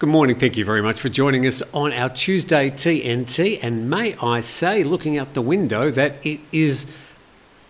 Good morning. Thank you very much for joining us on our Tuesday TNT. And may I say, looking out the window, that it is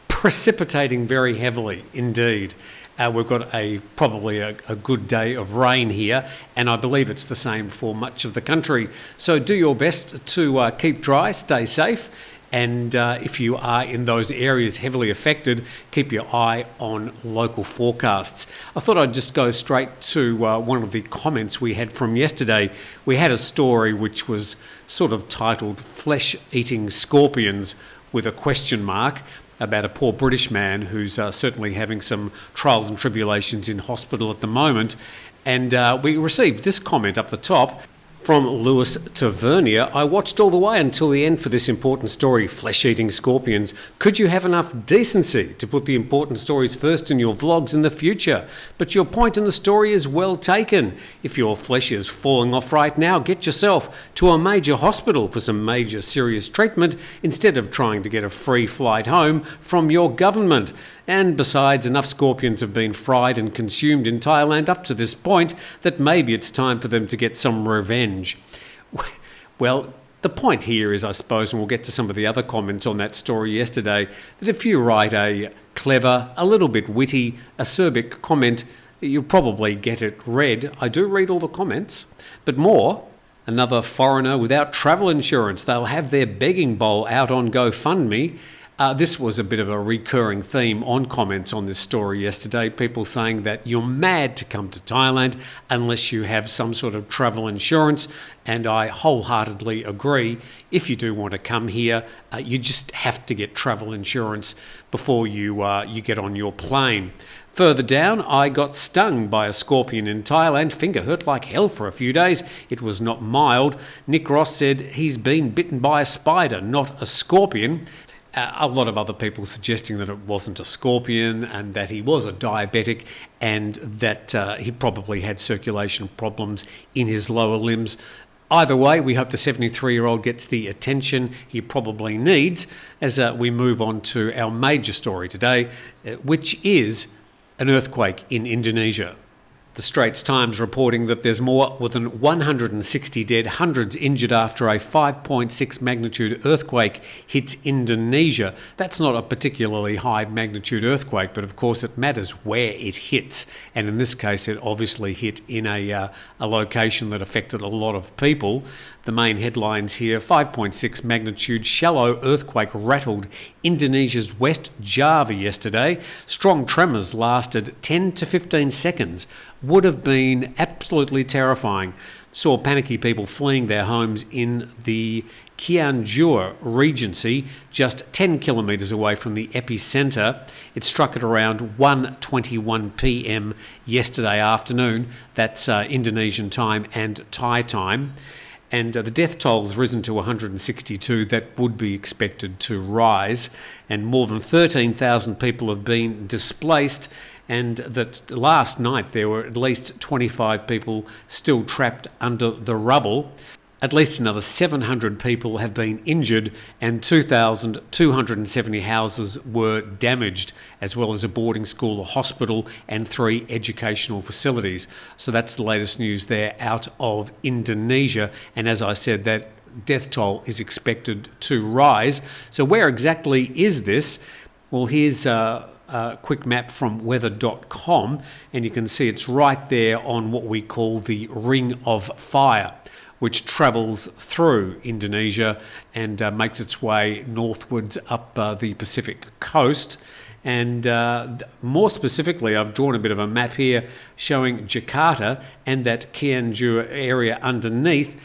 precipitating very heavily indeed. We've got probably a good day of rain here, and I believe it's the same for much of the country. So do your best to keep dry, stay safe, and if you are in those areas heavily affected, keep your eye on local forecasts. I thought I'd just go straight to one of the comments we had from yesterday. We had a story which was sort of titled "Flesh-Eating Scorpions" with a question mark, about a poor British man who's certainly having some trials and tribulations in hospital at the moment. And we received this comment up the top from Lewis Tavernier. I watched all the way until the end for this important story, flesh-eating scorpions. Could you have enough decency to put the important stories first in your vlogs in the future? But your point in the story is well taken. If your flesh is falling off right now, get yourself to a major hospital for some major serious treatment instead of trying to get a free flight home from your government. And besides, enough scorpions have been fried and consumed in Thailand up to this point that maybe it's time for them to get some revenge. Well, the point here is, I suppose, and we'll get to some of the other comments on that story yesterday, that if you write a clever, a little bit witty, acerbic comment, you'll probably get it read. I do read all the comments, but more. Another foreigner without travel insurance. They'll have their begging bowl out on GoFundMe. This was a bit of a recurring theme on comments on this story yesterday. People saying that you're mad to come to Thailand unless you have some sort of travel insurance. And I wholeheartedly agree. If you do want to come here, you just have to get travel insurance before you get on your plane. Further down, I got stung by a scorpion in Thailand. Finger hurt like hell for a few days. It was not mild. Nick Ross said he's been bitten by a spider, not a scorpion. A lot of other people suggesting that it wasn't a scorpion and that he was a diabetic and that he probably had circulation problems in his lower limbs. Either way, we hope the 73-year-old gets the attention he probably needs as we move on to our major story today, which is an earthquake in Indonesia. The Straits Times reporting that there's more than 160 dead, hundreds injured after a 5.6 magnitude earthquake hit Indonesia. That's not a particularly high magnitude earthquake, but of course it matters where it hits. And in this case, it obviously hit in a location that affected a lot of people. The main headlines here: 5.6 magnitude shallow earthquake rattled Indonesia's West Java yesterday. Strong tremors lasted 10 to 15 seconds. Would have been absolutely terrifying. Saw panicky people fleeing their homes in the Cianjur Regency, just 10 kilometres away from the epicentre. It struck at around 1:21 p.m. yesterday afternoon. That's Indonesian time and Thai time. And the death toll has risen to 162. That would be expected to rise. And more than 13,000 people have been displaced. And that last night there were at least 25 people still trapped under the rubble. At least another 700 people have been injured and 2,270 houses were damaged, as well as a boarding school, a hospital and 3 educational facilities. So that's the latest news there out of Indonesia. And as I said, that death toll is expected to rise. So where exactly is this? Well, here's a quick map from weather.com, and you can see it's right there on what we call the Ring of Fire, which travels through Indonesia and makes its way northwards up the Pacific coast. And more specifically, I've drawn a bit of a map here showing Jakarta and that Cianjur area underneath.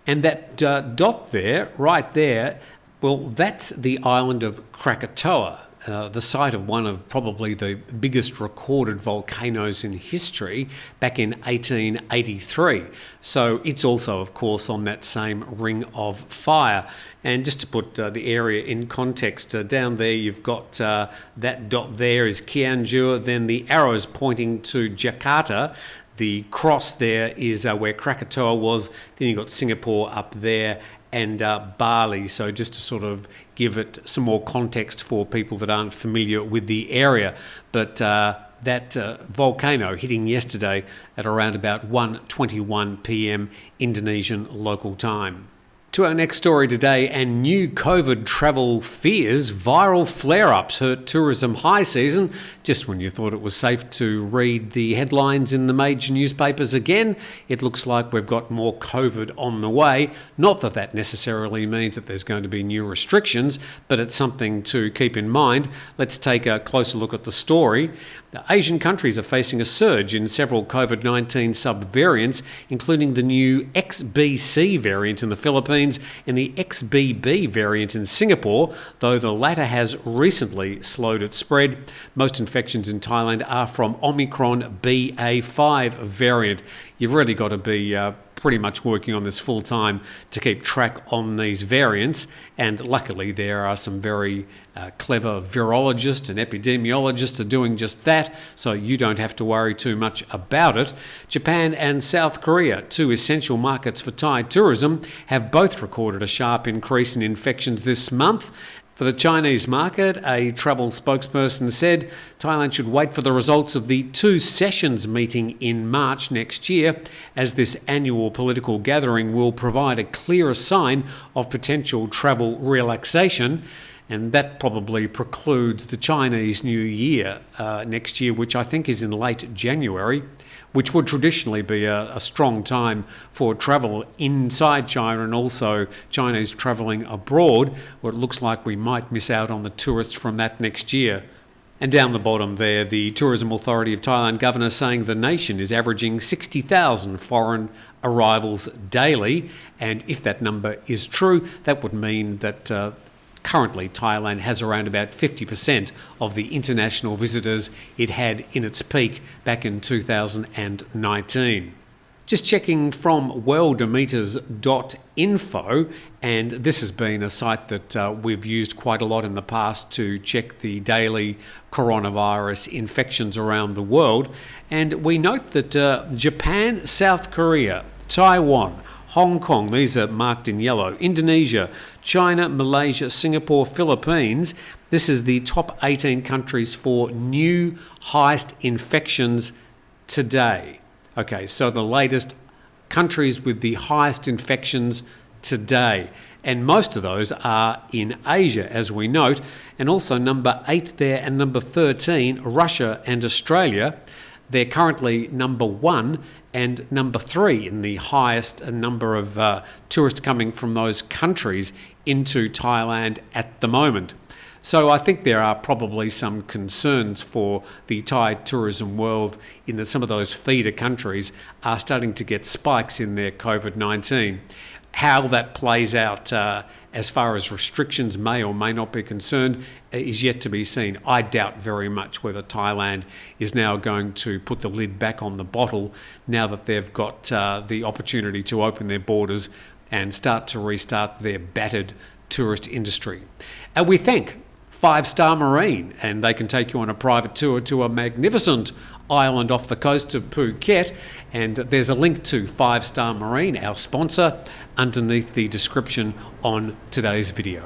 And that dot there, right there, well, that's the island of Krakatoa. The site of one of probably the biggest recorded volcanoes in history back in 1883. So it's also, of course, on that same Ring of Fire. And just to put the area in context, down there you've got that dot there is Cianjur, then the arrows pointing to Jakarta. The cross there is where Krakatoa was. Then you've got Singapore up there and Bali. So just to sort of give it some more context for people that aren't familiar with the area. But that volcano hitting yesterday at around about 1:21 p.m. Indonesian local time. To our next story today, and new COVID travel fears. Viral flare-ups hurt tourism high season. Just when you thought it was safe to read the headlines in the major newspapers again, it looks like we've got more COVID on the way. Not that that necessarily means that there's going to be new restrictions, but it's something to keep in mind. Let's take a closer look at the story. The Asian countries are facing a surge in several COVID-19 subvariants, including the new XBC variant in the Philippines and the XBB variant in Singapore, though the latter has recently slowed its spread. Most infections in Thailand are from Omicron BA5 variant. You've really got to be pretty much working on this full time to keep track on these variants, and luckily there are some very clever virologists and epidemiologists are doing just that, so you don't have to worry too much about it. Japan and South Korea, two essential markets for Thai tourism, have both recorded a sharp increase in infections this month. For the Chinese market, a travel spokesperson said Thailand should wait for the results of the Two Sessions meeting in March next year, as this annual political gathering will provide a clearer sign of potential travel relaxation. And that probably precludes the Chinese New Year next year, which I think is in late January, which would traditionally be a strong time for travel inside China and also Chinese travelling abroad, where it looks like we might miss out on the tourists from that next year. And down the bottom there, the Tourism Authority of Thailand governor saying the nation is averaging 60,000 foreign arrivals daily. And if that number is true, that would mean that currently, Thailand has around about 50% of the international visitors it had in its peak back in 2019. Just checking from worldometers.info, and this has been a site that we've used quite a lot in the past to check the daily coronavirus infections around the world. And we note that Japan, South Korea, Taiwan, Hong Kong, these are marked in yellow, Indonesia, China, Malaysia, Singapore, Philippines. This is the top 18 countries for new highest infections today. Okay, so the latest countries with the highest infections today. And most of those are in Asia, as we note. And also number 8 there and number 13, Russia and Australia. They're currently number 1 and number 3 in the highest number of tourists coming from those countries into Thailand at the moment. So I think there are probably some concerns for the Thai tourism world in that some of those feeder countries are starting to get spikes in their COVID-19. How that plays out as far as restrictions may or may not be concerned is yet to be seen. I doubt very much whether Thailand is now going to put the lid back on the bottle now that they've got the opportunity to open their borders and start to restart their battered tourist industry. And we thank 5 Star Marine, and they can take you on a private tour to a magnificent island off the coast of Phuket, and there's a link to 5 Star Marine, our sponsor, underneath the description on today's video.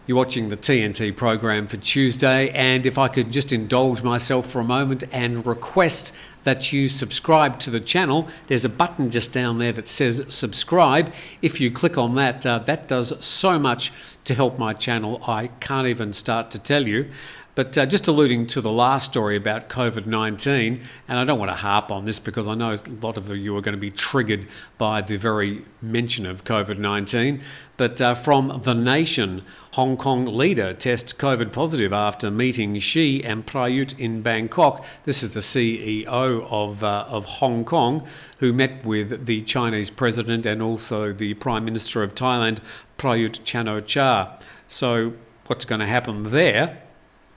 You're watching the TNT program for Tuesday, and if I could just indulge myself for a moment and request that you subscribe to the channel. There's a button just down there that says subscribe. If you click on that, that does so much to help my channel. I can't even start to tell you. But just alluding to the last story about COVID-19, and I don't want to harp on this because I know a lot of you are going to be triggered by the very mention of COVID-19, but from The Nation, Hong Kong leader tests COVID positive after meeting Xi and Prayut in Bangkok. This is the CEO of Hong Kong, who met with the Chinese president and also the Prime Minister of Thailand, Prayut Chan-o-cha. So what's going to happen there?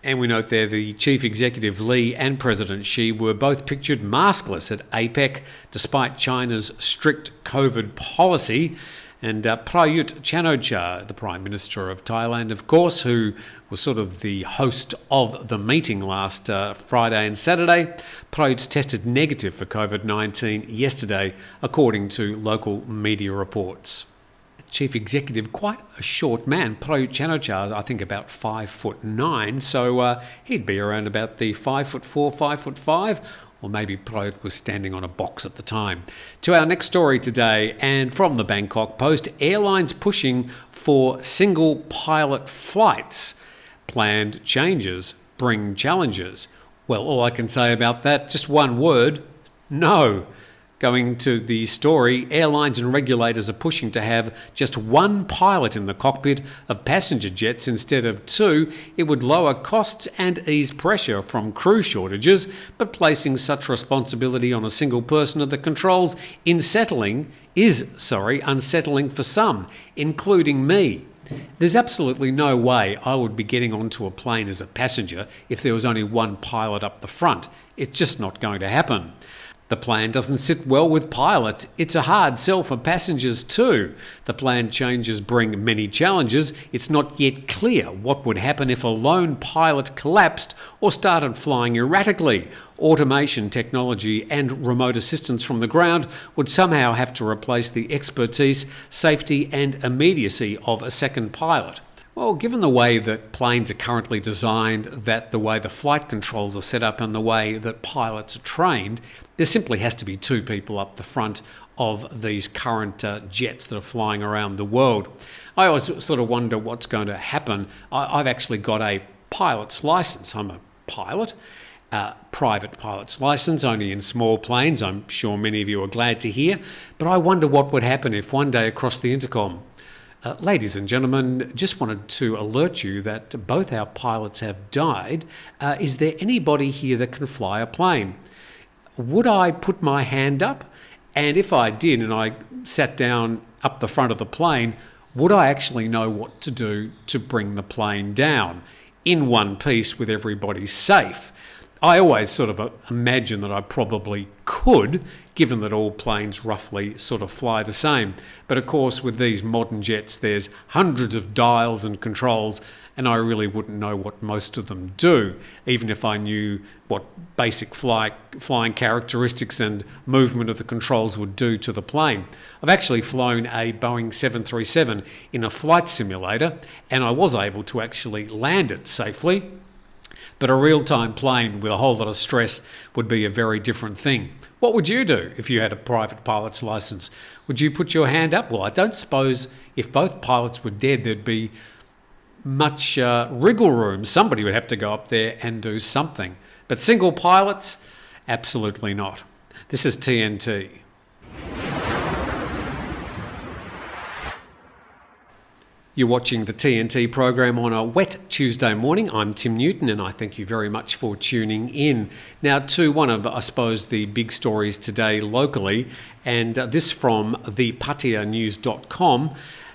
And we note there the Chief Executive Li and President Xi were both pictured maskless at APEC despite China's strict COVID policy. And Prayut Chan-o-cha, the Prime Minister of Thailand, of course, who was sort of the host of the meeting last Friday and Saturday, Prayut tested negative for COVID-19 yesterday, according to local media reports. chief executive, quite a short man. Prayut Chan-o-cha, I think about 5'9", so he'd be around about the 5'4", 5'5", or maybe Prayut was standing on a box at the time. To our next story today, and from the Bangkok Post, airlines pushing for single pilot flights. Planned changes bring challenges. Well, all I can say about that, just one word, no. Going to the story, airlines and regulators are pushing to have just one pilot in the cockpit of passenger jets instead of two. It would lower costs and ease pressure from crew shortages, but placing such responsibility on a single person at the controls is unsettling for some, including me. There's absolutely no way I would be getting onto a plane as a passenger if there was only one pilot up the front. It's just not going to happen. The plan doesn't sit well with pilots. It's a hard sell for passengers too. The planned changes bring many challenges. It's not yet clear what would happen if a lone pilot collapsed or started flying erratically. Automation technology and remote assistance from the ground would somehow have to replace the expertise, safety and immediacy of a second pilot. Well, given the way that planes are currently designed, that the way the flight controls are set up and the way that pilots are trained, there simply has to be two people up the front of these current jets that are flying around the world. I always sort of wonder what's going to happen. I've actually got a pilot's license. I'm a pilot, private pilot's license, only in small planes. I'm sure many of you are glad to hear. But I wonder what would happen if one day across the intercom, ladies and gentlemen, just wanted to alert you that both our pilots have died. Is there anybody here that can fly a plane? Would I put my hand up? And if I did and I sat down up the front of the plane, would I actually know what to do to bring the plane down in one piece with everybody safe? I always sort of imagine that I probably could, given that all planes roughly sort of fly the same. But of course, with these modern jets, there's hundreds of dials and controls, and I really wouldn't know what most of them do, even if I knew what basic flying characteristics and movement of the controls would do to the plane. I've actually flown a Boeing 737 in a flight simulator, and I was able to actually land it safely. But a real-time plane with a whole lot of stress would be a very different thing. What would you do if you had a private pilot's license? Would you put your hand up? Well, I don't suppose if both pilots were dead, there'd be much wriggle room. Somebody would have to go up there and do something. But single pilots? Absolutely not. This is TNT. You're watching the TNT program on a wet Tuesday morning. I'm Tim Newton and I thank you very much for tuning in. Now to one of, I suppose, the big stories today locally, and this from the patianews.com.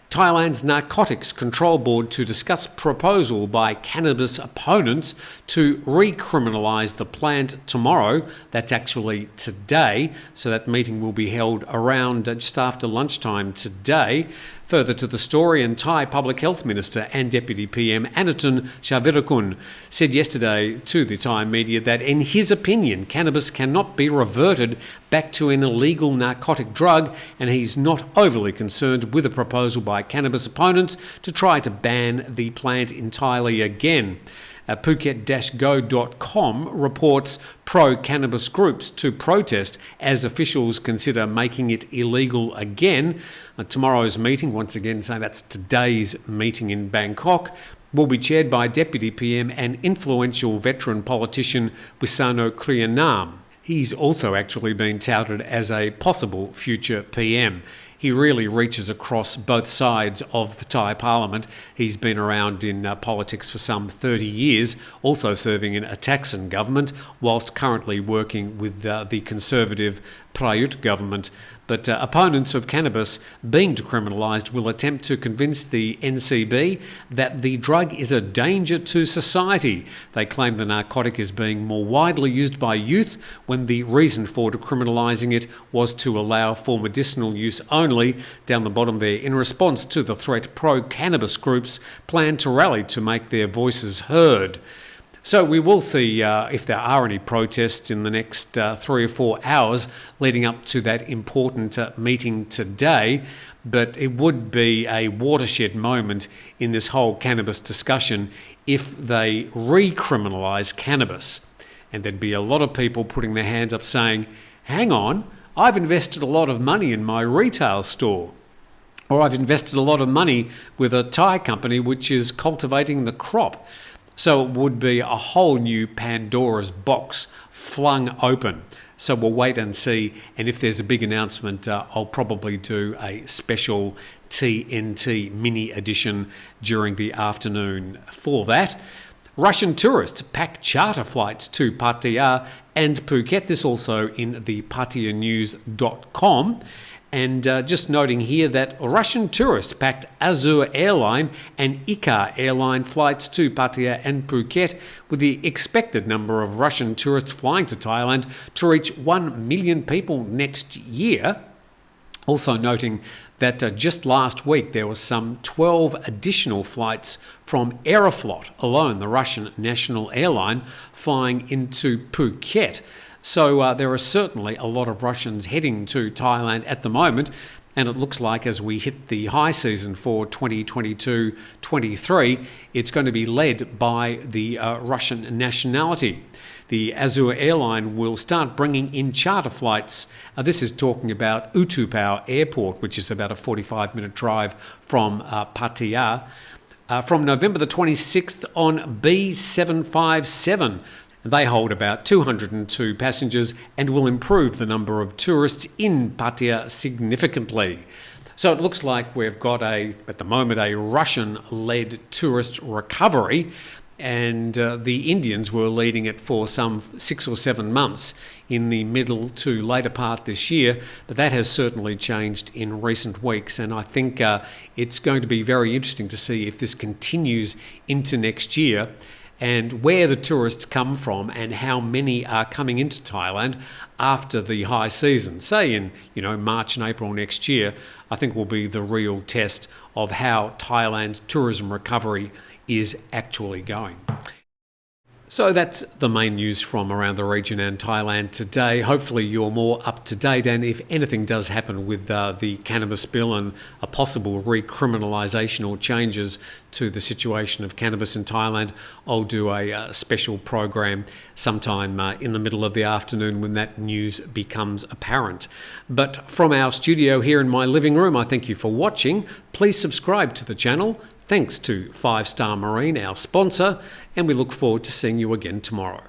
Thailand's Narcotics Control Board to discuss proposal by cannabis opponents to recriminalise the plant tomorrow. That's actually today, so that meeting will be held around just after lunchtime today. Further to the story, and Thai Public Health Minister and Deputy PM Anatun Shavirakun said yesterday to the Thai media that in his opinion cannabis cannot be reverted back to an illegal narcotic drug, and he's not overly concerned with a proposal by cannabis opponents to try to ban the plant entirely again. Phuket-go.com reports pro-cannabis groups to protest as officials consider making it illegal again. Tomorrow's meeting, once again saying that's today's meeting in Bangkok, will be chaired by Deputy PM and influential veteran politician Wisano Kriyanam. He's also actually been touted as a possible future PM. He really reaches across both sides of the Thai parliament. He's been around in politics for some 30 years, also serving in a Thaksin government, whilst currently working with the Conservative Prayut government. But opponents of cannabis being decriminalised will attempt to convince the NCB that the drug is a danger to society. They claim the narcotic is being more widely used by youth when the reason for decriminalising it was to allow for medicinal use only. Down the bottom there, in response to the threat, pro-cannabis groups plan to rally to make their voices heard. So we will see if there are any protests in the next 3 or 4 hours leading up to that important meeting today. but it would be a watershed moment in this whole cannabis discussion if they recriminalise cannabis. And there'd be a lot of people putting their hands up saying, hang on, I've invested a lot of money in my retail store. Or I've invested a lot of money with a Thai company which is cultivating the crop. So it would be a whole new Pandora's box flung open. So we'll wait and see. And if there's a big announcement, I'll probably do a special TNT mini edition during the afternoon for that. Russian tourists pack charter flights to Pattaya and Phuket. This also in the PattayaNews.com. And just noting here that Russian tourists packed Azur Airline and Ikar Airline flights to Pattaya and Phuket, with the expected number of Russian tourists flying to Thailand to reach 1 million people next year. Also noting that just last week there was some 12 additional flights from Aeroflot alone, the Russian national airline, flying into Phuket. So there are certainly a lot of Russians heading to Thailand at the moment, and it looks like as we hit the high season for 2022-23, it's going to be led by the Russian nationality. The Azur Airline will start bringing in charter flights. This is talking about Utupao Airport, which is about a 45-minute drive from Pattaya, from November the 26th on B757. They hold about 202 passengers and will improve the number of tourists in Pattaya significantly. So it looks like we've got at the moment, a Russian-led tourist recovery, and the Indians were leading it for some 6 or 7 months in the middle to later part this year, but that has certainly changed in recent weeks, and I think it's going to be very interesting to see if this continues into next year, and where the tourists come from and how many are coming into Thailand after the high season, say in March and April next year, I think will be the real test of how Thailand's tourism recovery is actually going. So that's the main news from around the region and Thailand today. Hopefully you're more up to date, and if anything does happen with the cannabis bill and a possible recriminalisation or changes to the situation of cannabis in Thailand, I'll do a special program sometime in the middle of the afternoon when that news becomes apparent. But from our studio here in my living room, I thank you for watching. Please subscribe to the channel. Thanks to 5 Star Marine, our sponsor, and we look forward to seeing you again tomorrow.